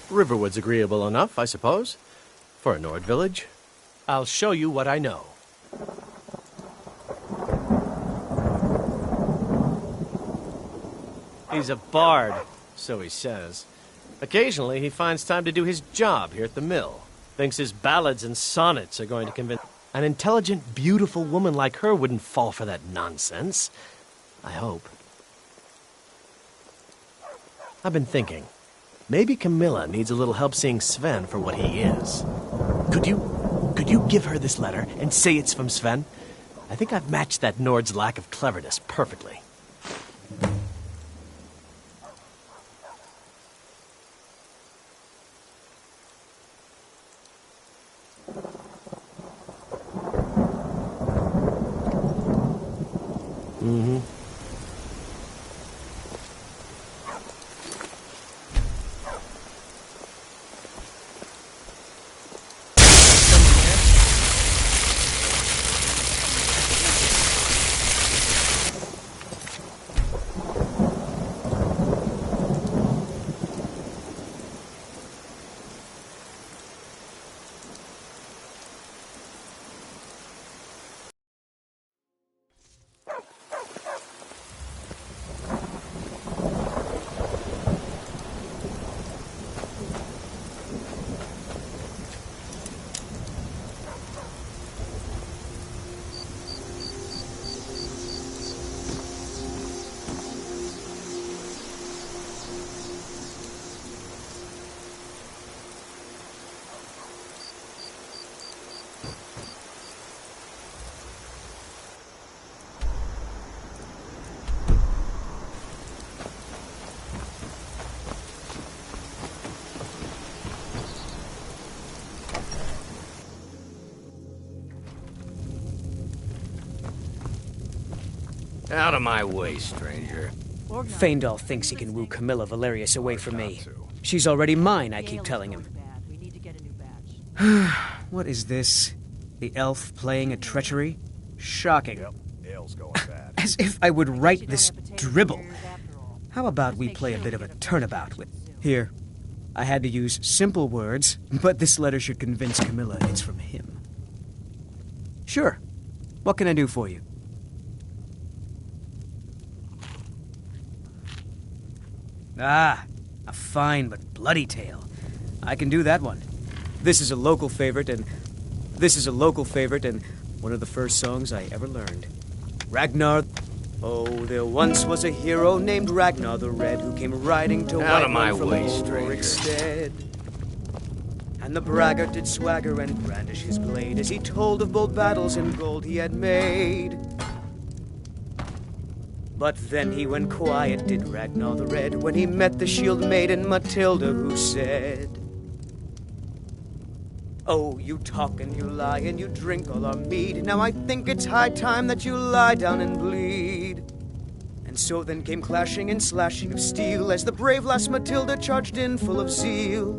Riverwood's agreeable enough, I suppose, for a Nord village. I'll show you what I know. He's a bard, so he says. Occasionally, he finds time to do his job here at the mill. Thinks his ballads and sonnets are going to convince... An intelligent, beautiful woman like her wouldn't fall for that nonsense. I hope. I've been thinking. Maybe Camilla needs a little help seeing Sven for what he is. Could you give her this letter and say it's from Sven? I think I've matched that Nord's lack of cleverness perfectly. Out of my way, stranger. Feindal thinks he can woo Camilla Valerius away from me. She's already mine, I keep telling him. What is this? The elf playing a treachery? Shocking. As if I would write this dribble. How about we play a bit of a turnabout with... Here. I had to use simple words, but this letter should convince Camilla it's from him. Sure. What can I do for you? Ah, a fine but bloody tale. I can do that one. This is a local favorite, and one of the first songs I ever learned. Ragnar. Oh, there once was a hero named Ragnar the Red who came riding to Out of my Whiterun from way, Old stranger. Rorikstead. And the braggart did swagger and brandish his blade as he told of bold battles and gold he had made. But then he went quiet, did Ragnar the Red, when he met the shield maiden Matilda, who said, "Oh, you talk and you lie and you drink all our mead. Now I think it's high time that you lie down and bleed." And so then came clashing and slashing of steel as the brave lass Matilda charged in full of zeal.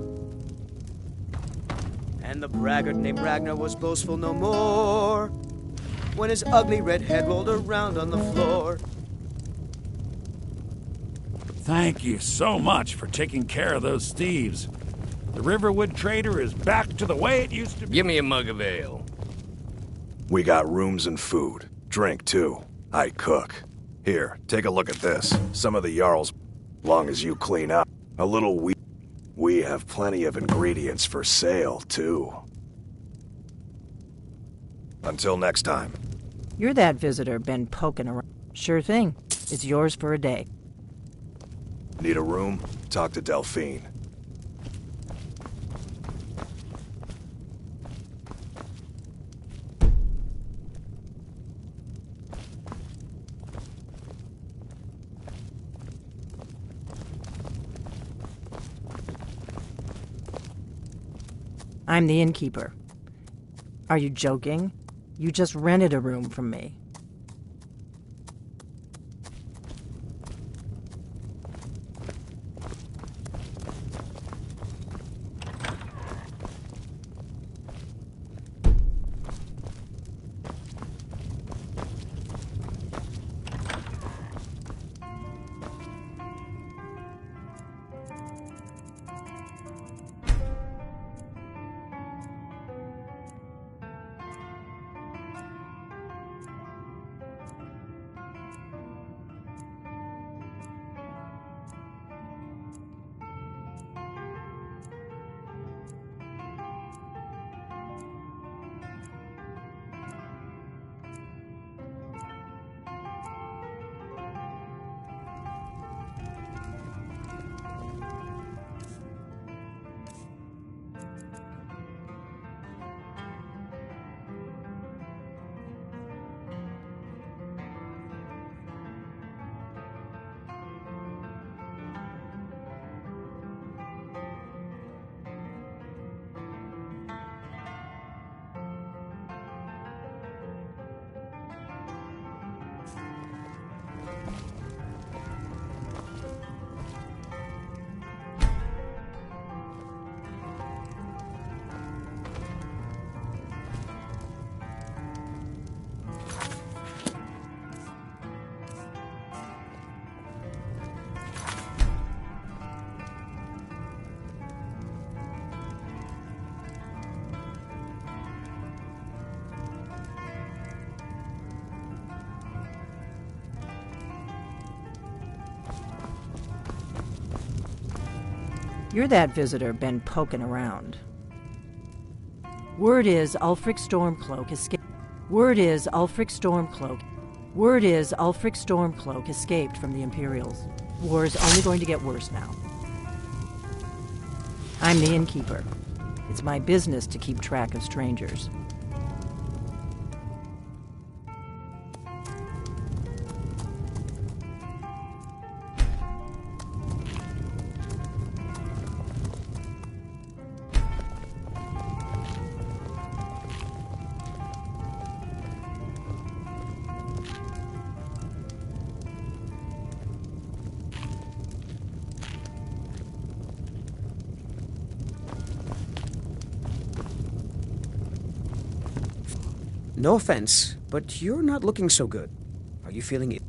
And the braggart named Ragnar was boastful no more when his ugly red head rolled around on the floor. Thank you so much for taking care of those thieves. The Riverwood trader is back to the way it used to be. Give me a mug of ale. We got rooms and food. Drink, too. I cook. Here, take a look at this. Some of the Jarl's, long as you clean up. A little wheat. We have plenty of ingredients for sale, too. Until next time. You're that visitor been poking around. Sure thing. It's yours for a day. Need a room? Talk to Delphine. I'm the innkeeper. Are you joking? You just rented a room from me. You're that visitor been poking around. Word is Ulfric Stormcloak escaped. Word is Ulfric Stormcloak escaped from the Imperials. War's only going to get worse now. I'm the innkeeper. It's my business to keep track of strangers. No offense, but you're not looking so good. Are you feeling it?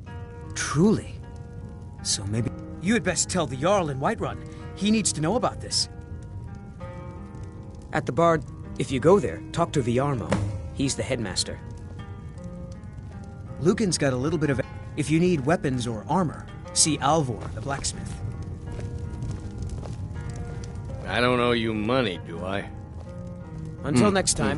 Truly? So maybe... You had best tell the Jarl in Whiterun. He needs to know about this. At the bar, if you go there, talk to Viarmo. He's the headmaster. Lucan's got a little bit of... If you need weapons or armor, see Alvor, the blacksmith. I don't owe you money, do I? Until next time.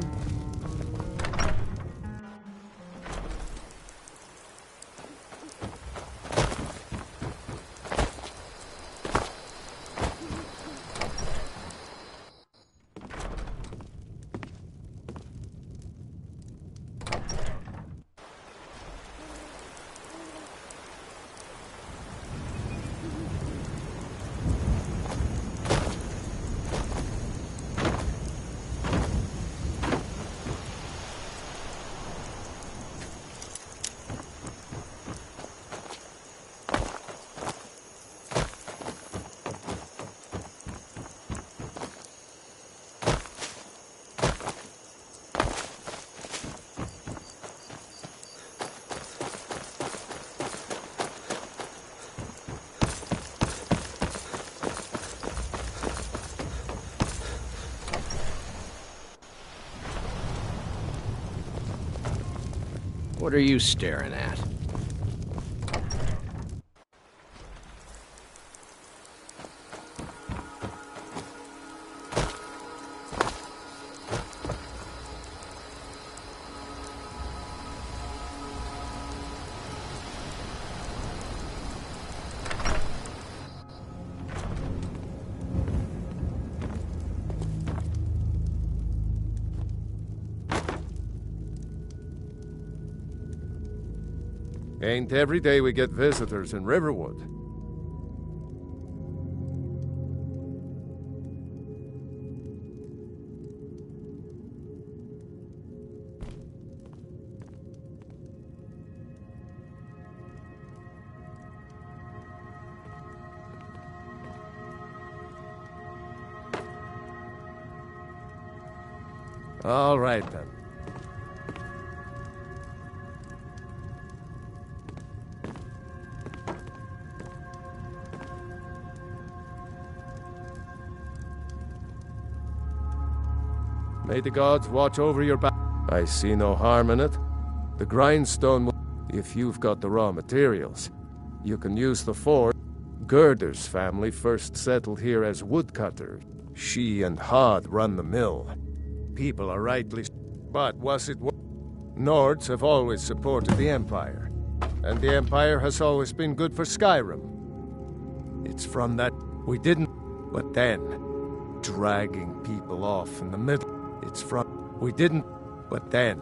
What are you staring at? Ain't every day we get visitors in Riverwood. All right, then. May the gods watch over your back. I see no harm in it. The grindstone will... If you've got the raw materials, you can use the forge. Gerder's family first settled here as woodcutters. She and Hod run the mill. People are rightly... But was it... Nords have always supported the Empire. And the Empire has always been good for Skyrim. It's from that... We didn't... But then... Dragging people off in the middle... It's from... We didn't... But then...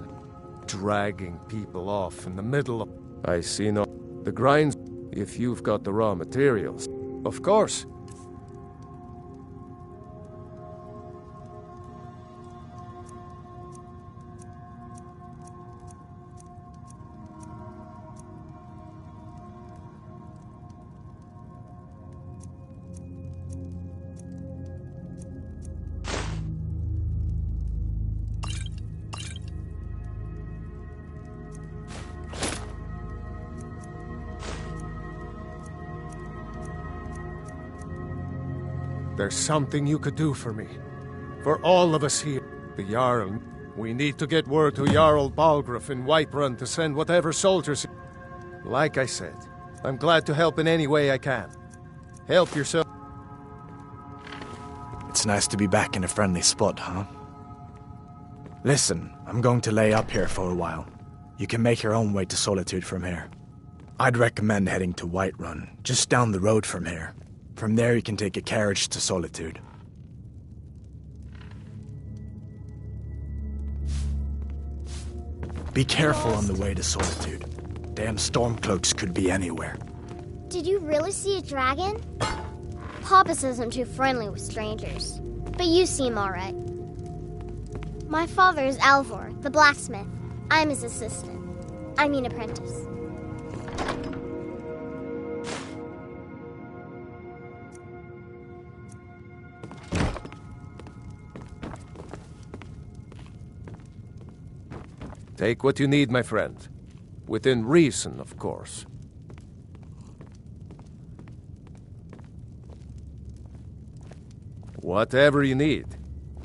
Dragging people off in the middle of... I see no... The grinds... If you've got the raw materials. Of course. There's something you could do for me. For all of us here. The Jarl. We need to get word to Jarl Balgruuf in Whiterun to send whatever soldiers... Like I said, I'm glad to help in any way I can. Help yourself. nice to be back in a friendly spot, huh? Listen, I'm going to lay up here for a while. You can make your own way to Solitude from here. I'd recommend heading to Whiterun, just down the road from here. From there you can take a carriage to Solitude. Be careful on the way to Solitude. Damn stormcloaks could be anywhere. Did you really see a dragon? Papa says I'm too friendly with strangers, but you seem alright. My father is Alvor, the blacksmith. I'm his assistant. I mean apprentice. Take what you need, my friend. Within reason, of course. Whatever you need.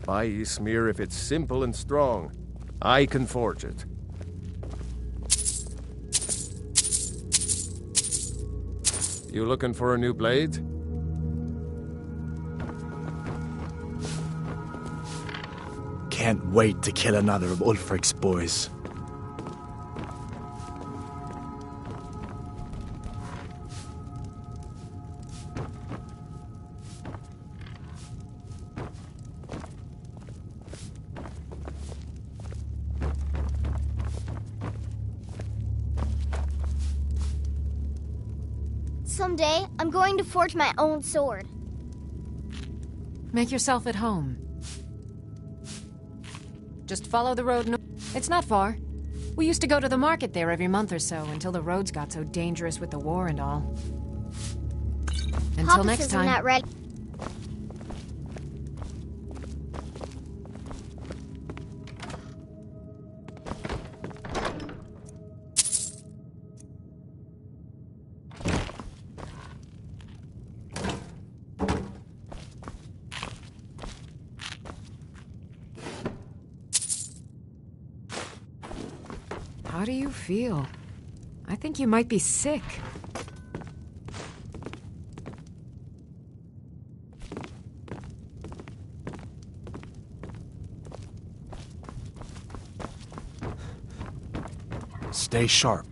Buy Ysmir if it's simple and strong. I can forge it. You looking for a new blade? Can't wait to kill another of Ulfric's boys. Someday, I'm going to forge my own sword. Make yourself at home. Just follow the road. It's not far. We used to go to the market there every month or so until the roads got so dangerous with the war and all. Until Papa next says time. I'm not ready. How do you feel? I think you might be sick. Stay sharp.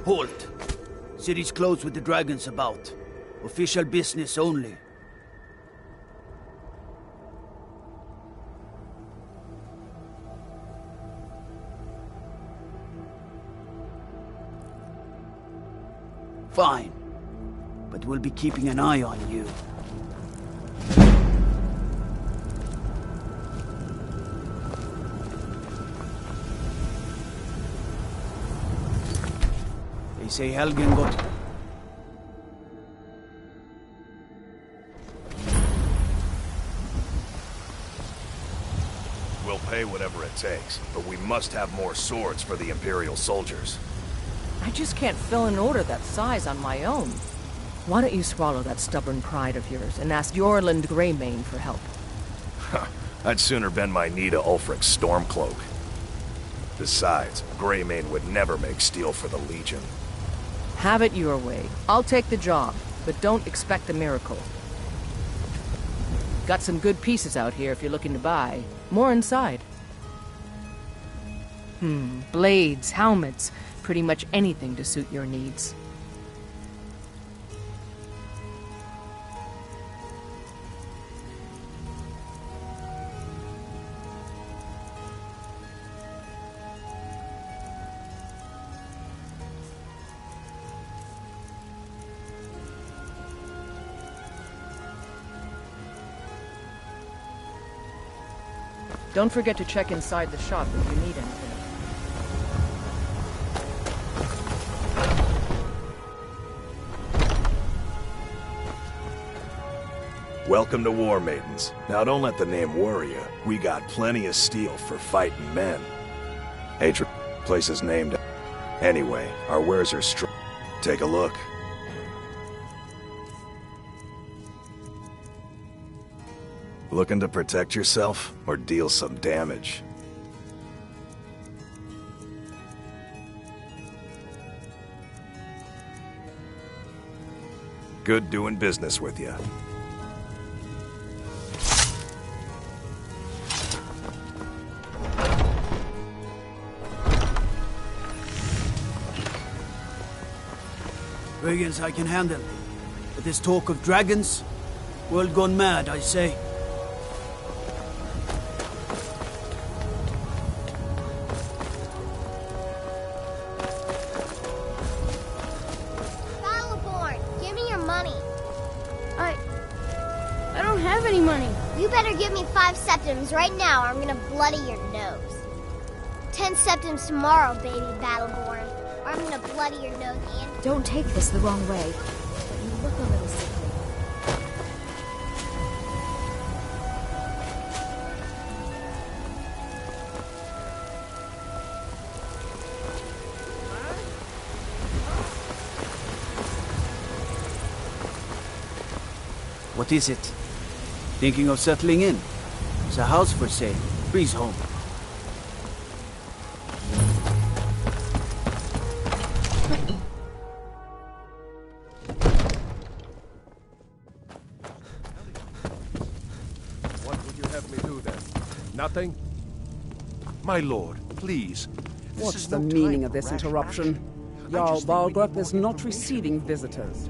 Halt! City's closed with the dragons about. Official business only. Fine. But we'll be keeping an eye on you. They say Helgen got... We'll pay whatever it takes, but we must have more swords for the Imperial soldiers. I just can't fill an order that size on my own. Why don't you swallow that stubborn pride of yours and ask Yorland Greymane for help? I'd sooner bend my knee to Ulfric's Stormcloak. Besides, Greymane would never make steel for the Legion. Have it your way. I'll take the job, but don't expect a miracle. Got some good pieces out here if you're looking to buy. More inside. Blades, helmets, pretty much anything to suit your needs. Don't forget to check inside the shop if you need anything. Welcome to War Maidens. Now don't let the name worry you. We got plenty of steel for fighting men. Adrian, place is named... Anyway, our wares are strong. Take a look. Looking to protect yourself, or deal some damage? Good doing business with you. Brigands I can handle. But this talk of dragons? World gone mad, I say. Battleborn, give me your money. I don't have any money. You better give me 5 septims right now or I'm gonna bloody your nose. 10 septims tomorrow, baby Battleborn. Or I'm gonna bloody your nose and... Don't take this the wrong way, but you look a little sickly. What is it? Thinking of settling in? There's a house for sale. Breeze home. What would you have me do then? Nothing? My lord, please. What's the meaning of this interruption? Jarl Balgrup is not receiving visitors.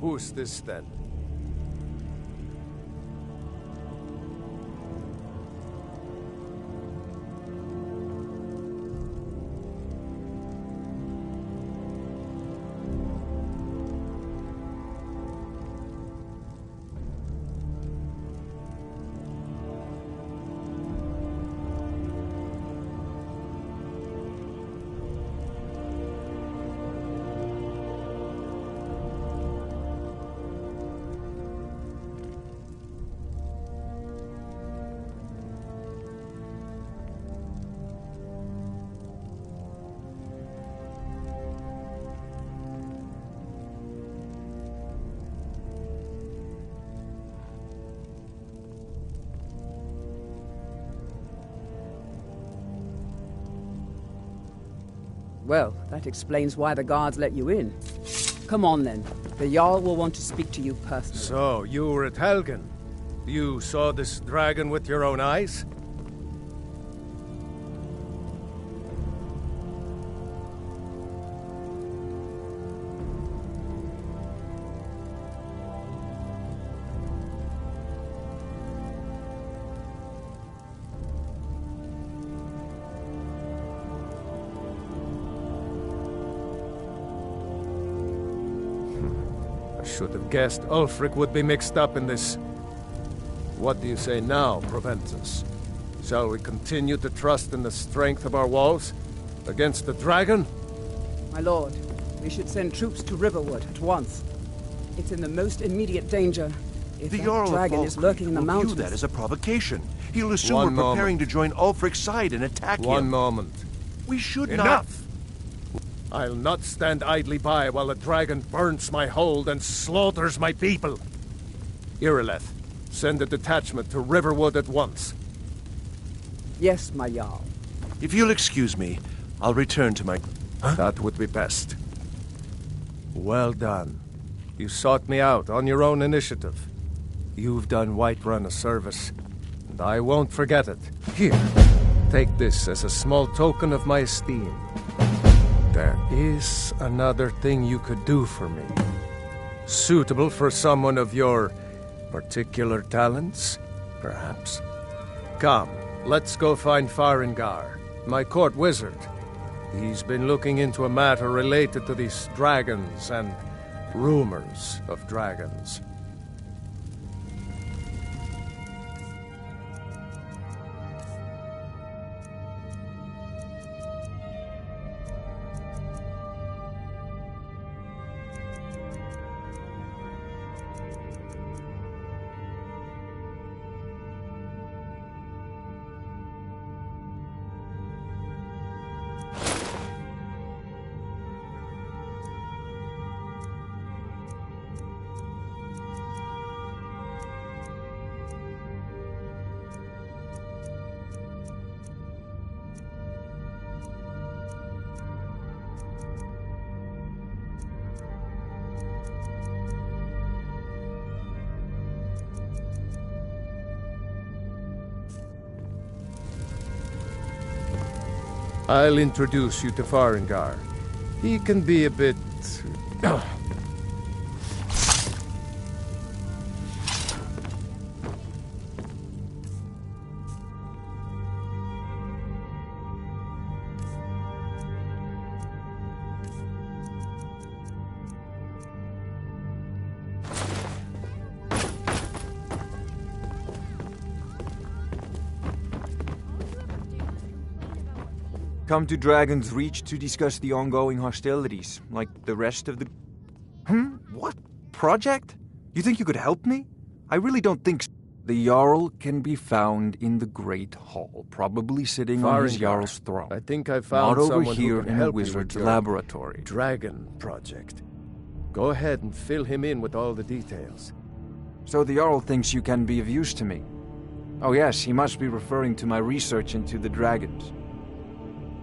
Who's this then? Well, that explains why the guards let you in. Come on then. The Jarl will want to speak to you personally. So, you were at Helgen. You saw this dragon with your own eyes? should have guessed Ulfric would be mixed up in this. What do you say now, Proventus? Shall we continue to trust in the strength of our walls? Against the dragon? My lord, we should send troops to Riverwood at once. It's in the most immediate danger. If The that Jarl of dragon Fall is lurking in the will mountains... view that as a provocation. He'll assume One we're preparing moment. to join Ulfric's side and attack him. One moment. We should not... Enough! I'll not stand idly by while the dragon burns my hold and slaughters my people. Irileth, send a detachment to Riverwood at once. Yes, my Jarl. If you'll excuse me, I'll return to my... That would be best. Well done. You sought me out on your own initiative. You've done Whiterun a service, and I won't forget it. Here, take this as a small token of my esteem. There is another thing you could do for me. Suitable for someone of your particular talents, perhaps. Come, let's go find Farengar, my court wizard. He's been looking into a matter related to these dragons and rumors of dragons. I'll introduce you to Farengar. He can be a bit... Come to Dragon's Reach to discuss the ongoing hostilities, like the rest of the... What? Project? You think you could help me? I really don't think so. The Jarl can be found in the Great Hall, probably sitting on his Farengar. Jarl's throne. I think I found Not over someone here who can in the help you wizard's with your laboratory. Dragon project. Go ahead and fill him in with all the details. So the Jarl thinks you can be of use to me. Oh yes, he must be referring to my research into the dragons.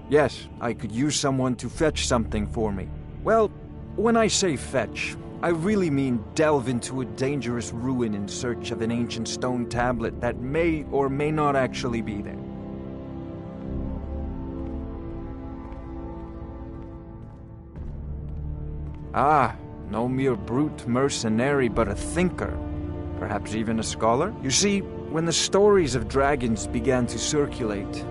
Yes, I could use someone to fetch something for me. Well, when I say fetch, I really mean delve into a dangerous ruin in search of an ancient stone tablet that may or may not actually be there. Ah, no mere brute mercenary, but a thinker. Perhaps even a scholar? You see, when the stories of dragons began to circulate,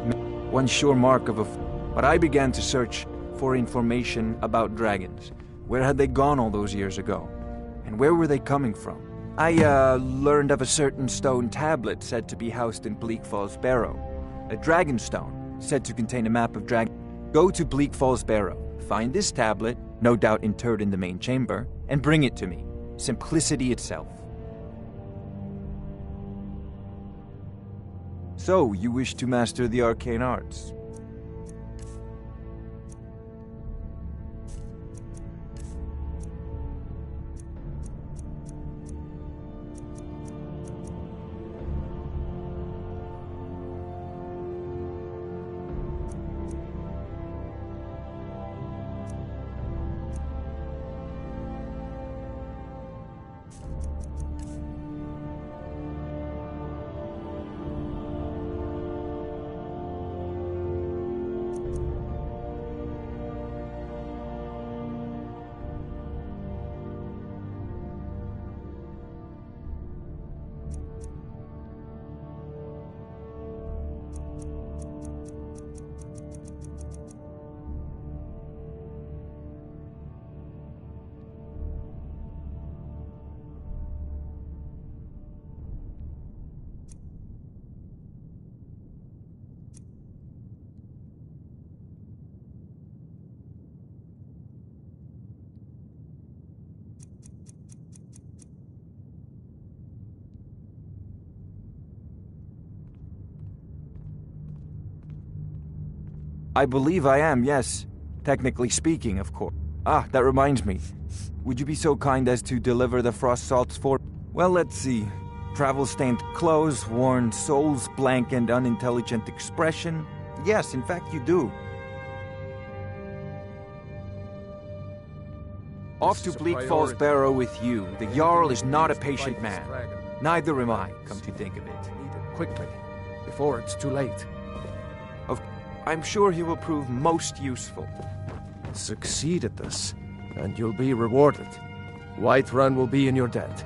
one sure mark of a... But I began to search for information about dragons. Where had they gone all those years ago? And where were they coming from? I learned of a certain stone tablet said to be housed in Bleak Falls Barrow. A dragon stone, said to contain a map of dragons. Go to Bleak Falls Barrow, find this tablet, no doubt interred in the main chamber, and bring it to me. Simplicity itself. So, you wish to master the arcane arts? I believe I am, yes. Technically speaking, of course. Ah, that reminds me. Would you be so kind as to deliver the frost salts for... Well, let's see. Travel-stained clothes, worn soles, blank and unintelligent expression. Yes, in fact, you do. Off to Bleak Falls Barrow with you. The Jarl is not a patient man. Neither am I, come to think of it. Quickly, before it's too late. I'm sure he will prove most useful. Succeed at this, and you'll be rewarded. Whiterun will be in your debt.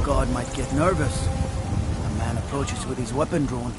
God might get nervous. A man approaches with his weapon drawn.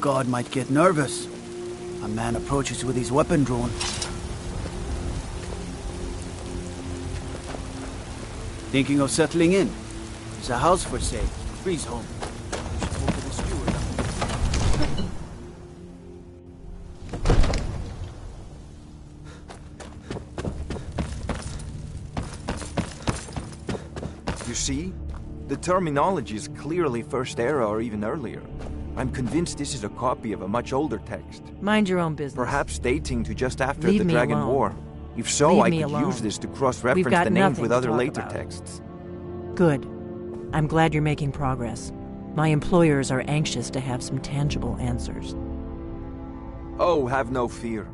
god might get nervous. A man approaches with his weapon drawn. Thinking of settling in? There's a house for sale. Freeze home. You should talk to the steward. You see? The terminology is clearly First Era or even earlier. I'm convinced this is a copy of a much older text. Mind your own business. Perhaps dating to just after Leave the me Dragon alone. War. If so, Leave I me could alone. use this to We've cross-reference got the names nothing with to other talk later about. texts. Good. I'm glad you're making progress. My employers are anxious to have some tangible answers. Oh, have no fear.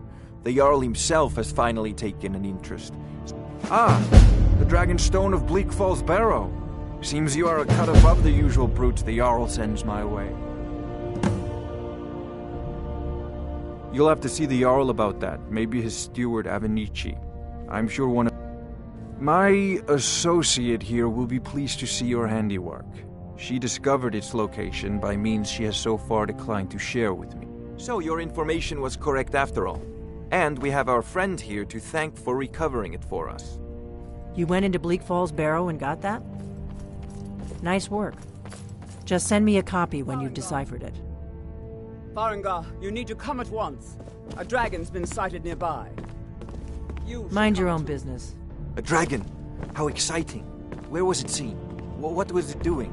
The Jarl himself has finally taken an interest. Ah, the Dragonstone of Bleak Falls Barrow. Seems you are a cut above the usual brutes the Jarl sends my way. You'll have to see the Jarl about that. Maybe his steward, Avenici. I'm sure one of... My associate here will be pleased to see your handiwork. She discovered its location by means she has so far declined to share with me. So your information was correct after all. And we have our friend here to thank for recovering it for us. You went into Bleak Falls Barrow and got that? Nice work. Just send me a copy when you've deciphered it. Farengar, you need to come at once. A dragon's been sighted nearby. Mind your own business. A dragon? How exciting. Where was it seen? What was it doing?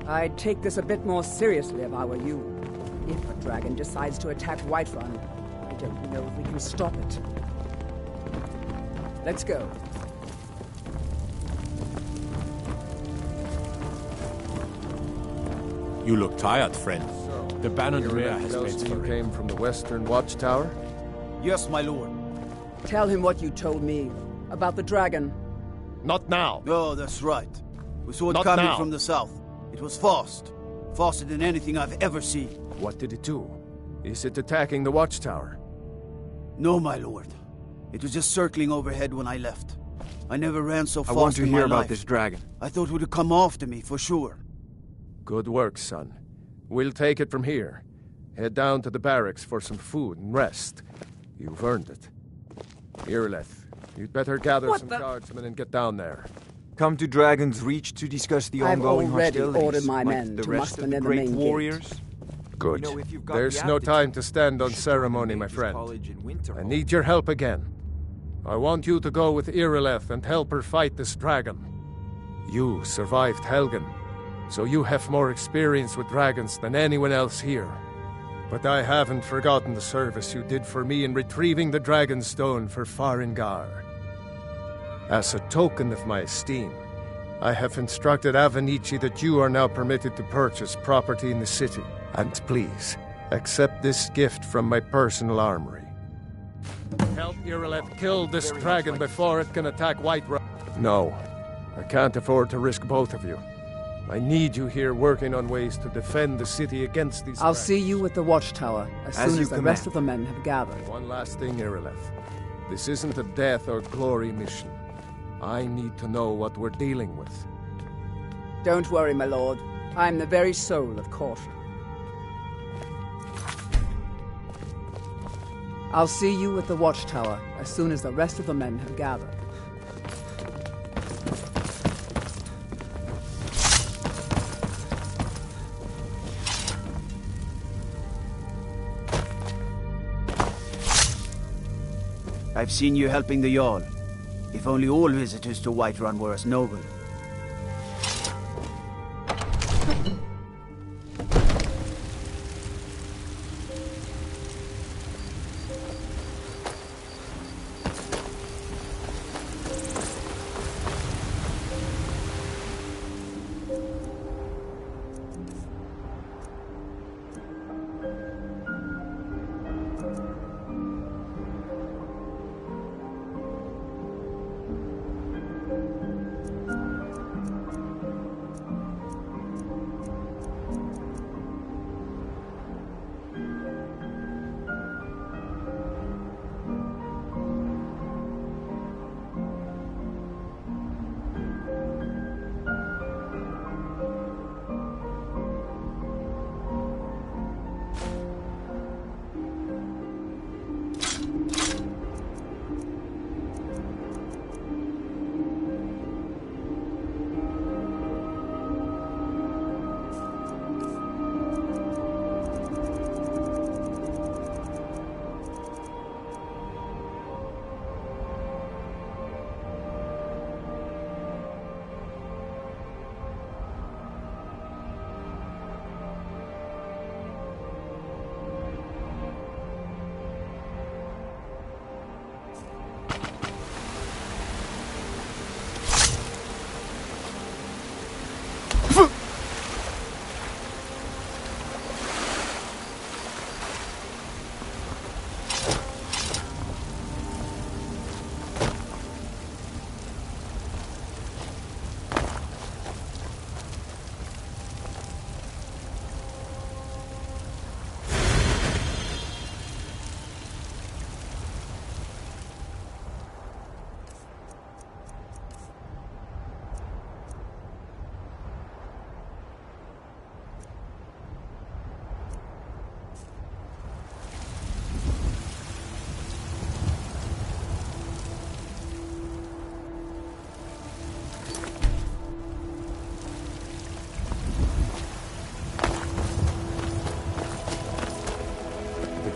I'd take this a bit more seriously if I were you. If a dragon decides to attack Whiterun, I don't know if we can stop it. Let's go. You look tired, friend. The Bannermere has tells been me you came from the Western Watchtower? Yes, my lord. Tell him what you told me about the dragon. Not now. Oh, that's right. We saw it Not coming now. from the south. It was fast. Faster than anything I've ever seen. What did it do? Is it attacking the Watchtower? No, my lord. It was just circling overhead when I left. I never ran so fast I want to in hear my about life. this dragon. I thought it would come after me, for sure. Good work, son. We'll take it from here. Head down to the barracks for some food and rest. You've earned it. Irileth, you'd better gather some guardsmen and get down there. Come to Dragon's Reach to discuss the I've ongoing already hostilities. ordered my like men the to rest muster of the near the great main warriors. Good. You know, if you've got There's the no aptitude, time to stand on you should ceremony, probably my make this friend. college in I Winterhold. need your help again. I want you to go with Irileth and help her fight this dragon. You survived Helgen, so you have more experience with dragons than anyone else here. But I haven't forgotten the service you did for me in retrieving the Dragonstone for Farengar. As a token of my esteem, I have instructed Avenici that you are now permitted to purchase property in the city. And please, accept this gift from my personal armory. Help Irileth kill this dragon before it can attack Whiterun. No, I can't afford to risk both of you. I need you here working on ways to defend the city against these I'll dragons. see you at the Watchtower as soon as the rest of the men have gathered. One last thing, Irileth. This isn't a death or glory mission. I need to know what we're dealing with. Don't worry, my lord. I'm the very soul of caution. I'll see you at the Watchtower as soon as the rest of the men have gathered. I've seen you helping the Jarl. If only all visitors to Whiterun were as noble.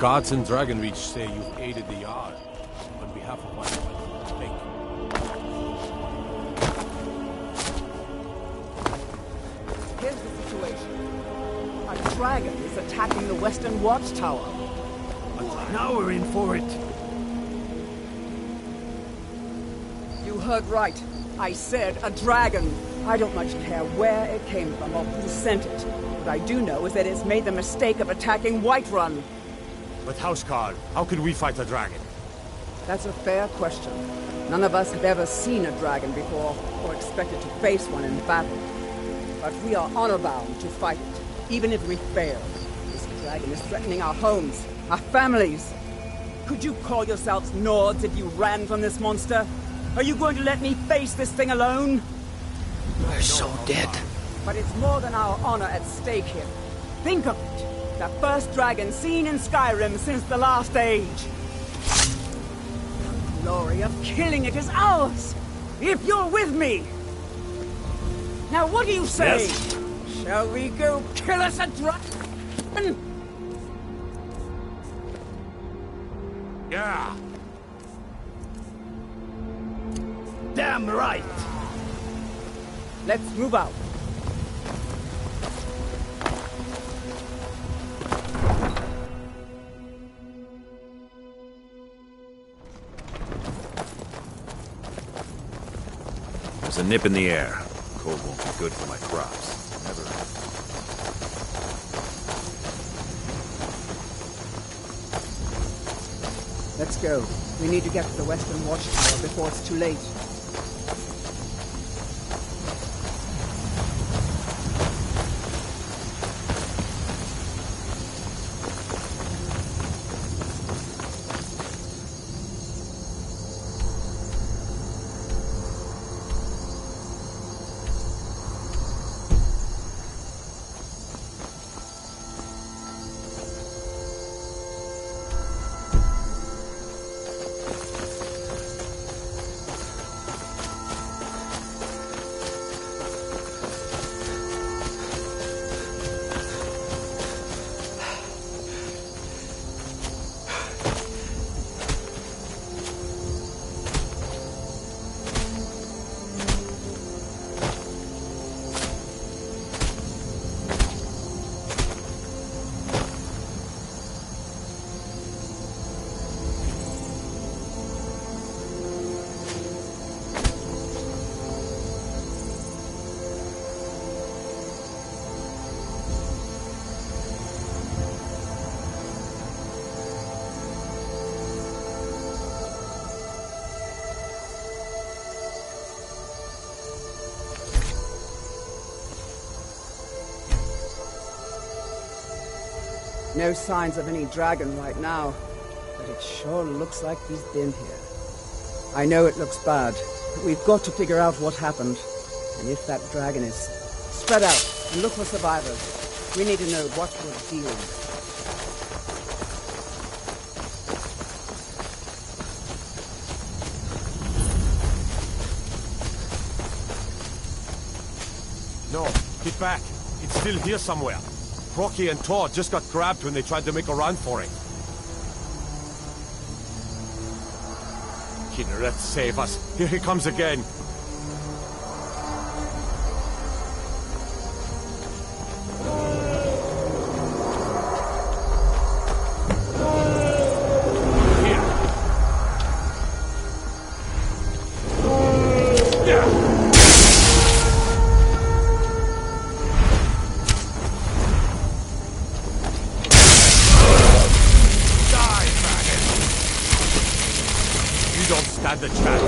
gods in Dragonreach say you've aided the Jarl. On behalf of one, thank you. Here's the situation. A dragon is attacking the Western Watchtower. Now we're in for it. You heard right. I said a dragon. I don't much care where it came from or who sent it. What I do know is that it's made the mistake of attacking Whiterun. But Houseguard, how can we fight a dragon? That's a fair question. None of us have ever seen a dragon before, or expected to face one in battle. But we are honor-bound to fight it, even if we fail. This dragon is threatening our homes, our families. Could you call yourselves Nords if you ran from this monster? Are you going to let me face this thing alone? We're so dead. But it's more than our honor at stake here. Think of it. The first dragon seen in Skyrim since the last age. The glory of killing it is ours, if you're with me. Now what do you say? Yes. Shall we go kill us a dragon? Yeah. Damn right. Let's move out. There's a nip in the air. Cold won't be good for my crops. Never. Let's go. We need to get to the Western Watchtower before it's too late. No signs of any dragon right now, but it sure looks like he's been here. I know it looks bad, but we've got to figure out what happened. And if that dragon is... Spread out and look for survivors. We need to know what we're dealing with. No, get back. It's still here somewhere. Procky and Todd just got grabbed when they tried to make a run for it. Kinneret, save us. Here he comes again. Stand the chance.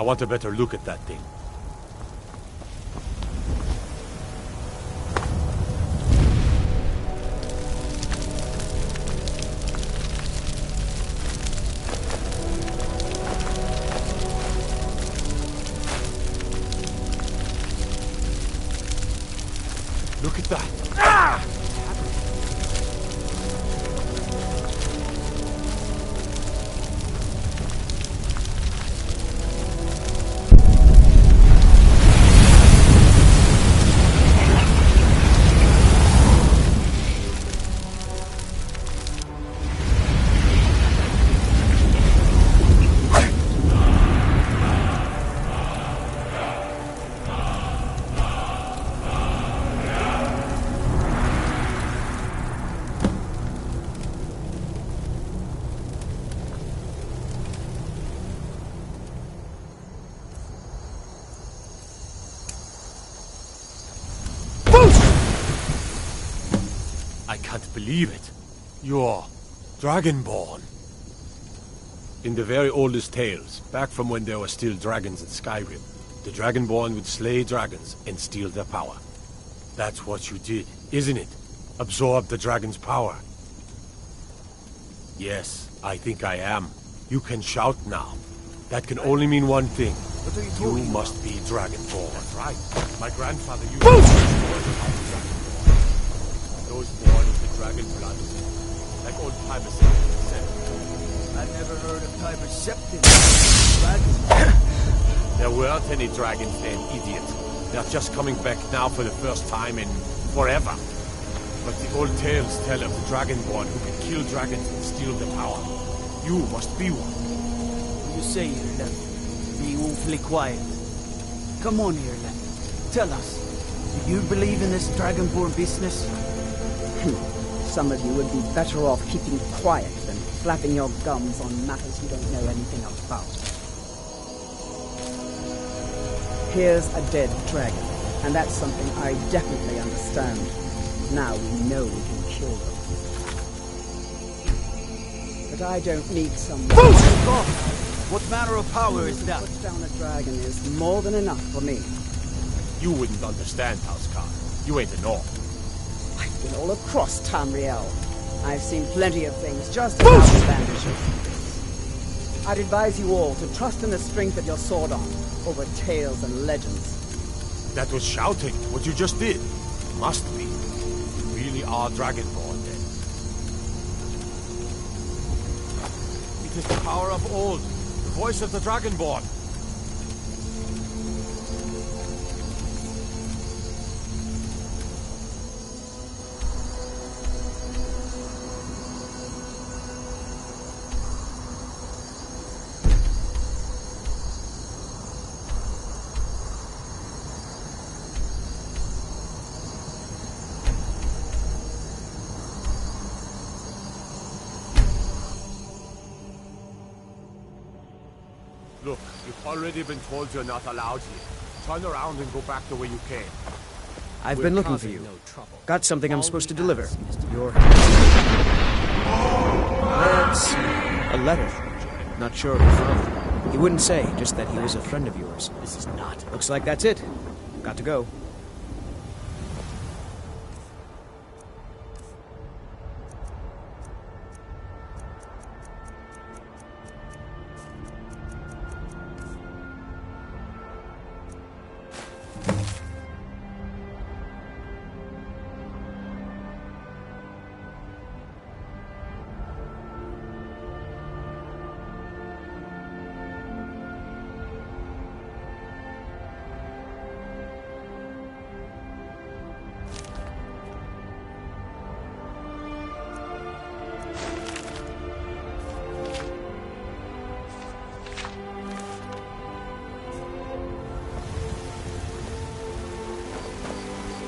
want a better look at that thing. Look at that! Ah! I can't believe it. You're Dragonborn. In the very oldest tales, back from when there were still dragons in Skyrim, the Dragonborn would slay dragons and steal their power. That's what you did, isn't it? Absorb the dragon's power. Yes, I think I am. You can shout now. That can only mean one thing. What are you You talking must about? be Dragonborn. That's right. My grandfather used to be Dragonborn. Those born with the dragon blood. Like old Tiber said. I've never heard of Tiber Septim. There weren't any dragons then, idiot. They're just coming back now for the first time in forever. But the old tales tell of the Dragonborn who can kill dragons and steal their power. You must be one. You say, Irland, be awfully quiet. Come on, Irland. Tell us, do you believe in this Dragonborn business? Some of you would be better off keeping quiet than flapping your gums on matters you don't know anything about. Here's a dead dragon, and that's something I definitely understand. Now we know we can kill them. But I don't need some... Oh God! What manner of power is that? Put down a dragon is more than enough for me. You wouldn't understand, Housecar. You ain't a North. I've been all across Tamriel. I've seen plenty of things just as outlandish as this. I'd advise you all to trust in the strength of your sword arm over tales and legends. That was shouting, what you just did. Must be. You really are Dragonborn, then. It is the power of old. The voice of the Dragonborn. Look, you've already been told you're not allowed here. Turn around and go back the way you came. I've been looking for you. Got something I'm supposed to deliver. Your... Let's see. A letter. Not sure who from. He wouldn't say, just that he was a friend of yours. This is not. Looks like that's it. Got to go.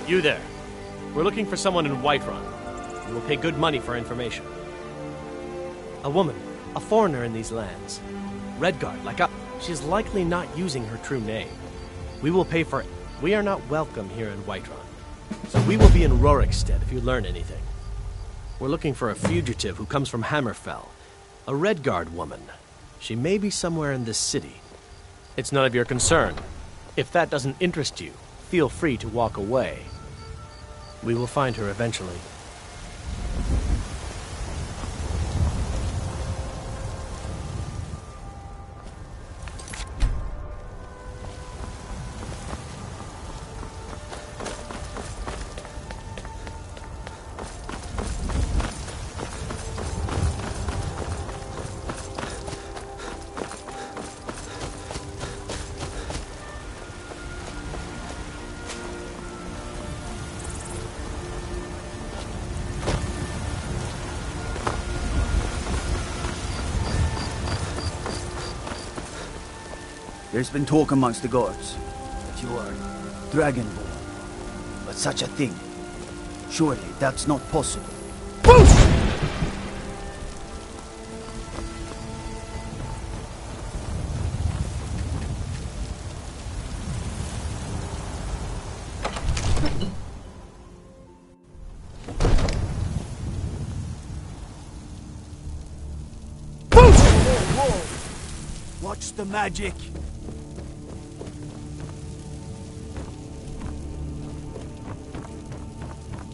You there. We're looking for someone in Whiterun. We will pay good money for information. A woman, a foreigner in these lands. Redguard, like us. She's likely not using her true name. We will pay for it. We are not welcome here in Whiterun. So we will be in Rorikstead if you learn anything. We're looking for a fugitive who comes from Hammerfell. A Redguard woman. She may be somewhere in this city. It's none of your concern. If that doesn't interest you, feel free to walk away. We will find her eventually. There's been talk amongst the guards that you are Dragonborn. But such a thing, surely that's not possible. Whoa! Watch the magic!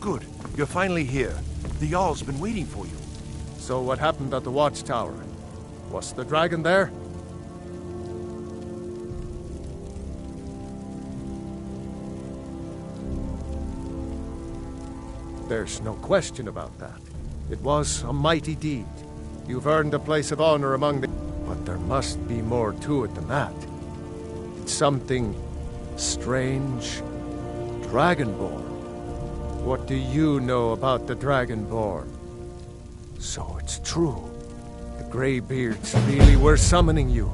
Good. You're finally here. The Jarl's been waiting for you. So what happened at the watchtower? Was the dragon there? There's no question about that. It was a mighty deed. You've earned a place of honor among the... But there must be more to it than that. It's something strange. Dragonborn. What do you know about the Dragonborn? So it's true. The Greybeards really were summoning you.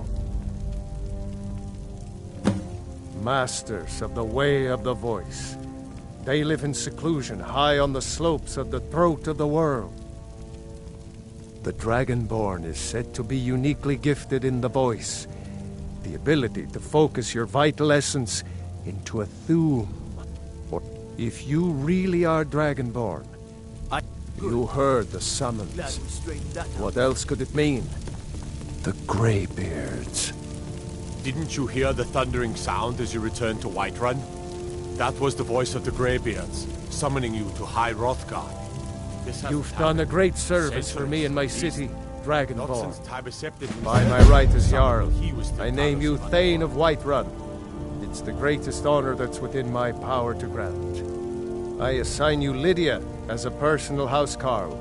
Masters of the Way of the Voice. They live in seclusion high on the slopes of the throat of the world. The Dragonborn is said to be uniquely gifted in the voice. The ability to focus your vital essence into a Thuum. If you really are Dragonborn, you heard the summons. What else could it mean? The Greybeards. Didn't you hear the thundering sound as you returned to Whiterun? That was the voice of the Greybeards, summoning you to High Hrothgar. You've done a great service for me in my city, Dragonborn. Not since Tiber Septim. By my right as Jarl, I name you Thane of Whiterun. It's the greatest honor that's within my power to grant. I assign you Lydia as a personal housecarl,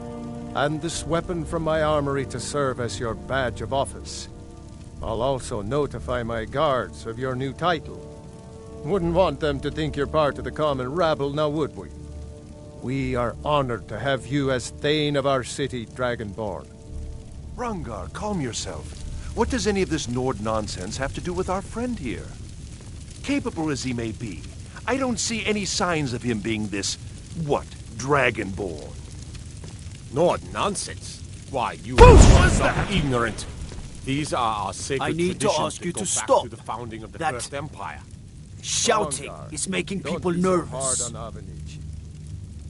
and this weapon from my armory to serve as your badge of office. I'll also notify my guards of your new title. Wouldn't want them to think you're part of the common rabble, now would we? We are honored to have you as Thane of our city, Dragonborn. Rungar, calm yourself. What does any of this Nord nonsense have to do with our friend here? Capable as he may be, I don't see any signs of him being this, Dragonborn. Nord nonsense? Why, you are ignorant. These are our sacred I need to traditions ask you that to go back stop. to the founding of the That First Empire. shouting is making people nervous.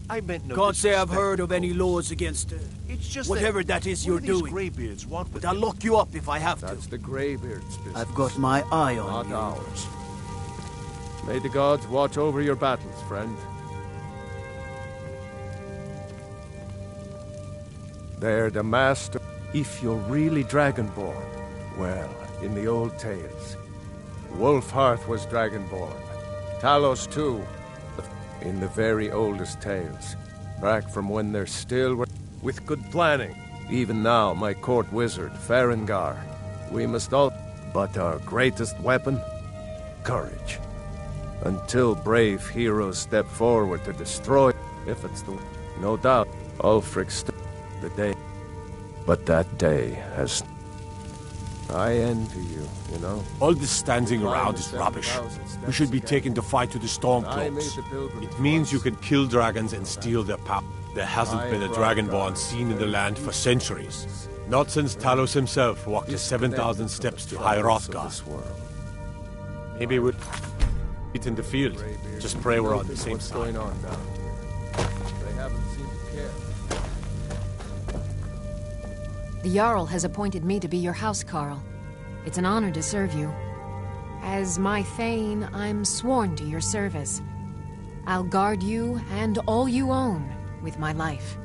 I meant no Can't say I've disrespect, heard of any laws against It's just whatever that is you're doing. Greybeards want with But I'll lock you up if I have to. That's the Greybeards' business. I've got my eye on Not you. ours. May the gods watch over your battles, friend. They're the master. If you're really Dragonborn, well, in the old tales, Wolfhearth was Dragonborn. Talos too. In the very oldest tales, back from when there still were... With good planning, even now my court wizard, Farengar, we must all... But our greatest weapon? Courage. Until brave heroes step forward to destroy, if it's the... No doubt, Ulfric the day. But that day has... I envy you, you know? All this standing around is rubbish. We should be taken to fight to the Stormcloaks. It means you can kill dragons and steal their power. There hasn't been a Dragonborn seen in the land for centuries. Not since Talos himself walked the 7,000 steps to High Hrothgar. Maybe we'll meet in the field. Just pray we're on the same side. Going on down here? They haven't seemed to care. The Jarl has appointed me to be your housecarl. It's an honor to serve you. As my Thane, I'm sworn to your service. I'll guard you and all you own with my life.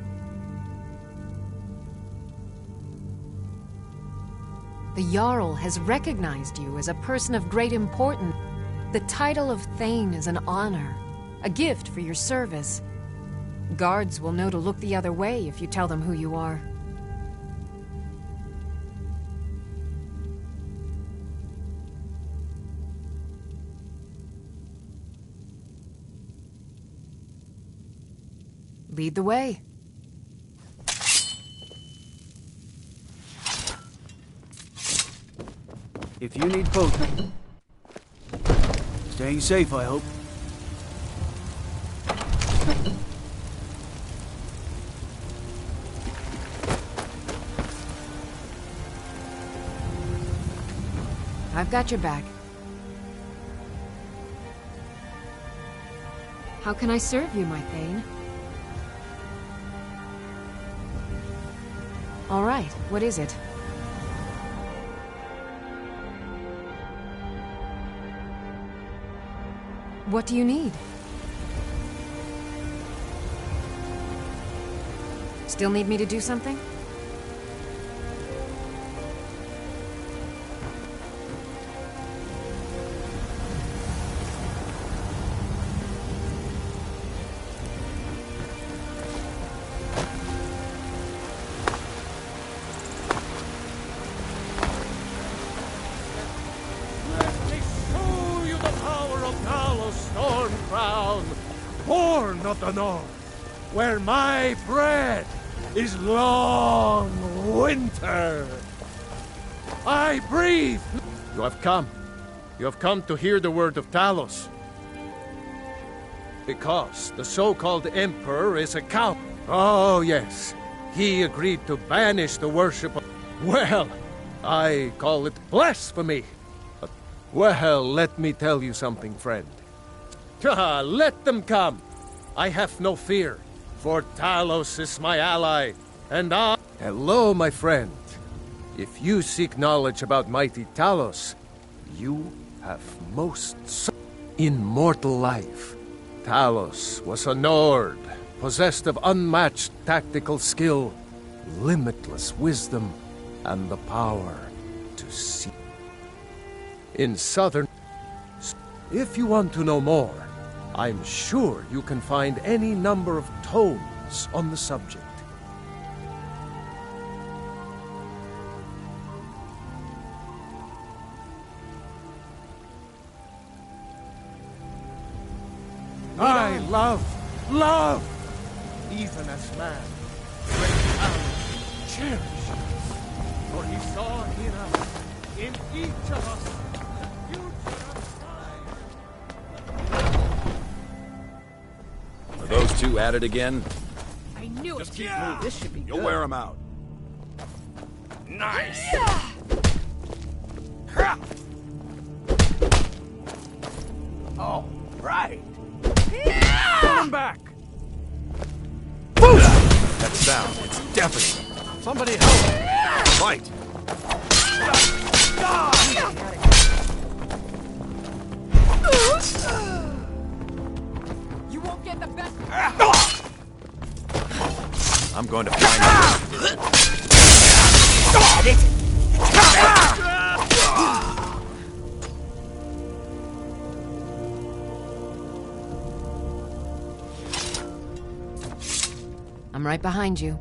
The Jarl has recognized you as a person of great importance. The title of Thane is an honor, a gift for your service. Guards will know to look the other way if you tell them who you are. Lead the way. If you need both, staying safe, I hope. I've got your back. How can I serve you, my Thane? All right, what is it? What do you need? Still need me to do something? Born of the north, where my bread is long winter. I breathe. You have come. You have come to hear the word of Talos. Because the so-called Emperor is a coward. Oh, yes. He agreed to banish the worship of... Well, I call it blasphemy. Well, let me tell you something, friend. Let them come. I have no fear, for Talos is my ally, and I... Hello, my friend. If you seek knowledge about mighty Talos, you have most immortal life. Talos was a Nord, possessed of unmatched tactical skill, limitless wisdom, and the power to see. In southern... If you want to know more, I'm sure you can find any number of tomes on the subject. I love, even as man, great Alan cherishes, for he saw in us, in each of us, the future of Are those two at it again? I knew Just it. keep moving. This should be You'll good. wear them out. Nice! All right. Pull him back. That sound, it's deafening. Somebody help! Fight! You won't get the best. I'm going to find out. I'm right behind you.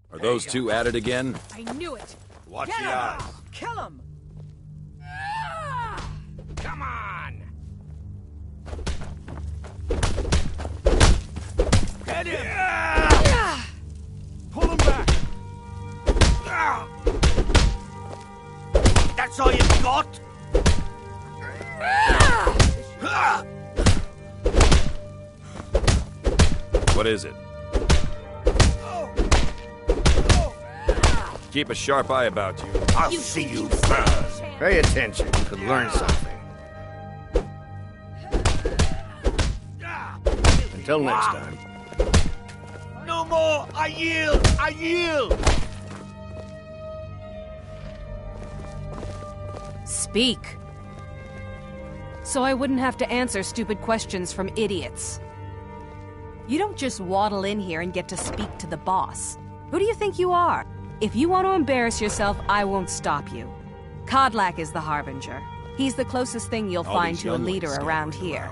Are those two at it again? I knew it. Watch Get the him! eyes. Kill him! Come on! Get him! Pull him back. That's all you got? What is it? Keep a sharp eye about you. I'll see you first. Pay attention. You could learn something. Until next time. No more! I yield! I yield! Speak. So I wouldn't have to answer stupid questions from idiots. You don't just waddle in here and get to speak to the boss. Who do you think you are? If you want to embarrass yourself, I won't stop you. Kodlak is the Harbinger. He's the closest thing you'll find to a leader around here.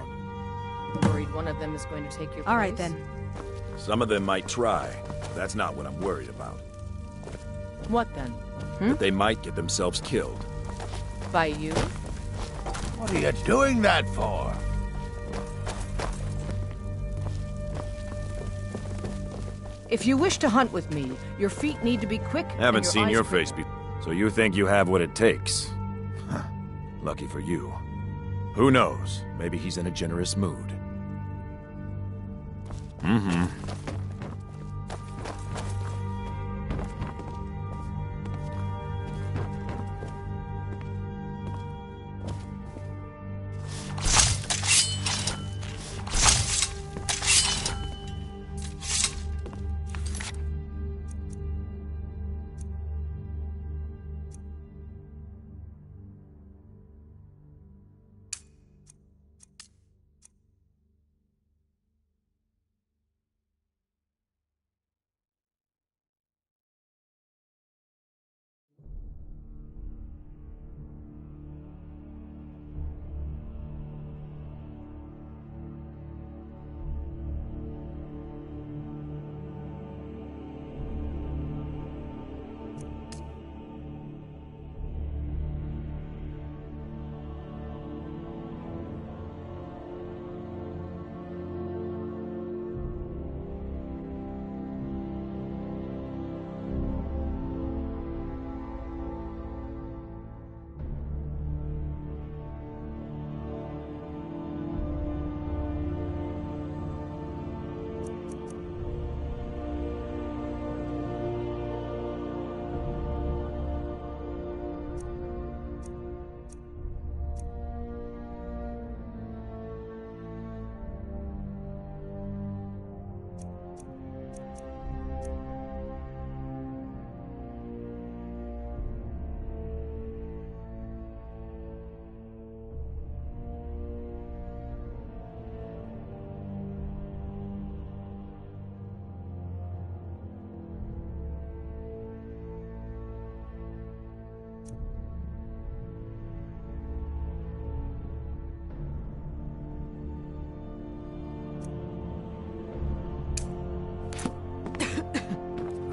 Worried one of them is going to take your place? All right, then. Some of them might try. That's not what I'm worried about. What then? That they might get themselves killed. By you? What are you doing that for? If you wish to hunt with me, your feet need to be quick. Haven't seen eyes your face before, so you think you have what it takes. Huh. Lucky for you. Who knows? Maybe he's in a generous mood. Mm-hmm.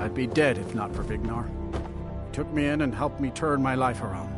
I'd be dead if not for Vignar. He took me in and helped me turn my life around.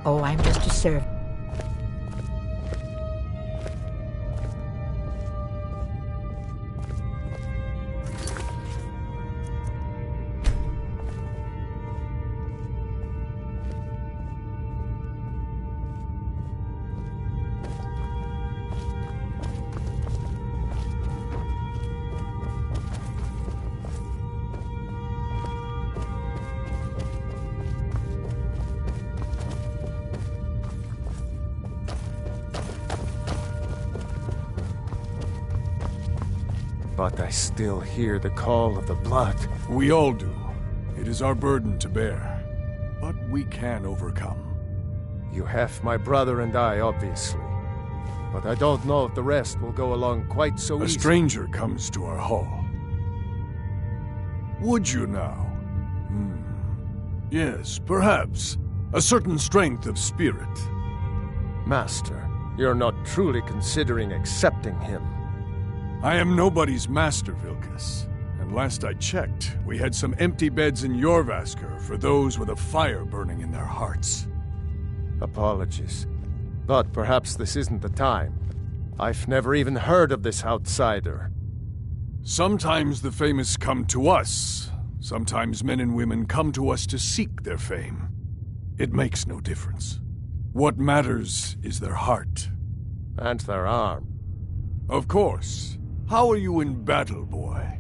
Oh, I'm just a servant. But I still hear the call of the blood. We all do. It is our burden to bear. But we can overcome. You have my brother and I, obviously. But I don't know if the rest will go along quite so A easily. stranger comes to our hall. Would you now? Yes, perhaps. A certain strength of spirit. Master, you're not truly considering accepting him. I am nobody's master, Vilkas. And last I checked, we had some empty beds in Jorvaskr for those with a fire burning in their hearts. Apologies. But perhaps this isn't the time. I've never even heard of this outsider. Sometimes the famous come to us. Sometimes men and women come to us to seek their fame. It makes no difference. What matters is their heart. And their arm. Of course. How are you in battle, boy?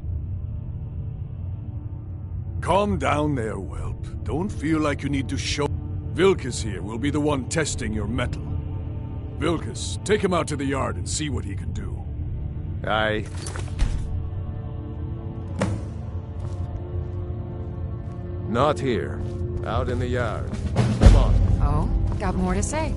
Calm down there, whelp. Don't feel like you need to show... Vilkas here will be the one testing your mettle. Vilkas, take him out to the yard and see what he can do. Aye. Not here. Out in the yard. Come on. Oh, got more to say.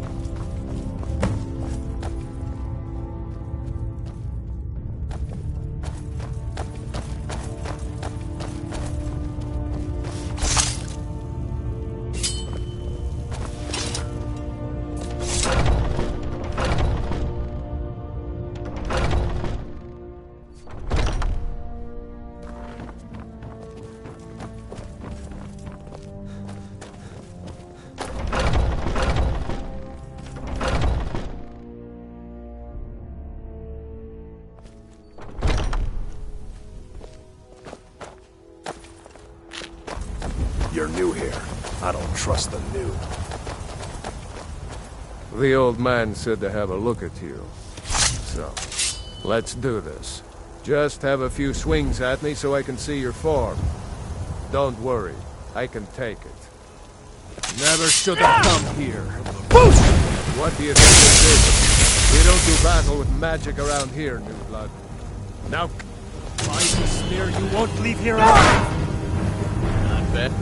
You're new here. I don't trust the new. The old man said to have a look at you. So, let's do this. Just have a few swings at me so I can see your form. Don't worry, I can take it. Never should have come here. What do you think this is? We don't do battle with magic around here, new blood. Now, I swear you won't leave here alive! Not bad.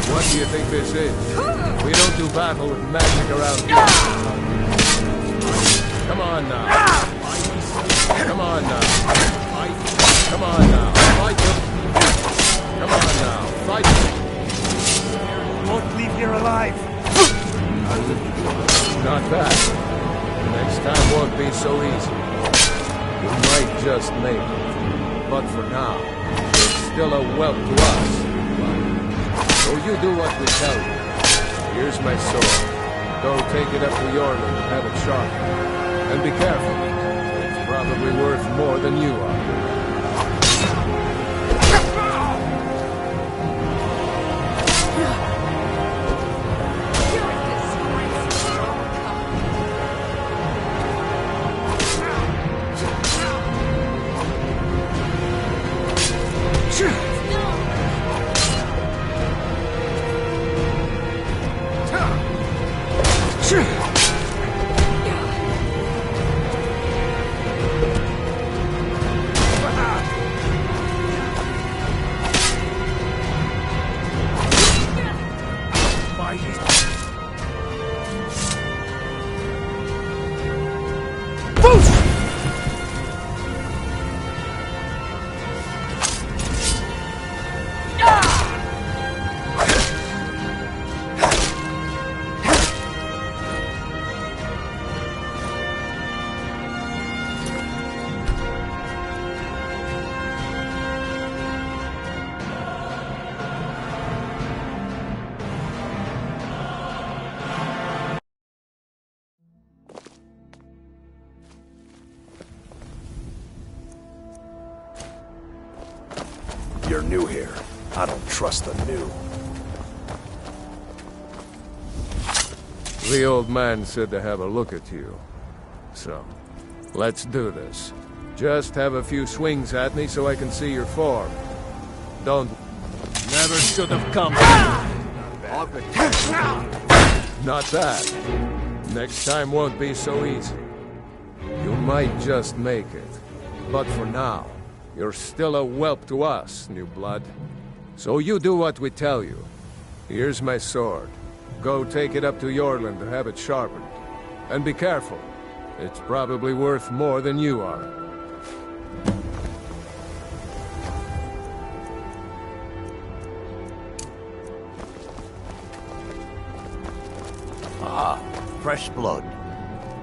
What do you think this is? We don't do battle with magic around here. Come on now. Come on now. Come on now. Fight them. Come on now. Fight them. You won't leave here alive. Not bad. Next time won't be so easy. We might just make it. But for now, it's still a whelp to us. So you do what we tell you. Here's my sword. Go take it up to Yorland and have it sharpened. And be careful. It's probably worth more than you are. You're new here. I don't trust the new. The old man said to have a look at you. So, let's do this. Just have a few swings at me so I can see your form. Don't... Never should have come. Not that. Next time won't be so easy. You might just make it. But for now, you're still a whelp to us, new blood. So you do what we tell you. Here's my sword. Go take it up to Yorland to have it sharpened. And be careful. It's probably worth more than you are. Ah, fresh blood.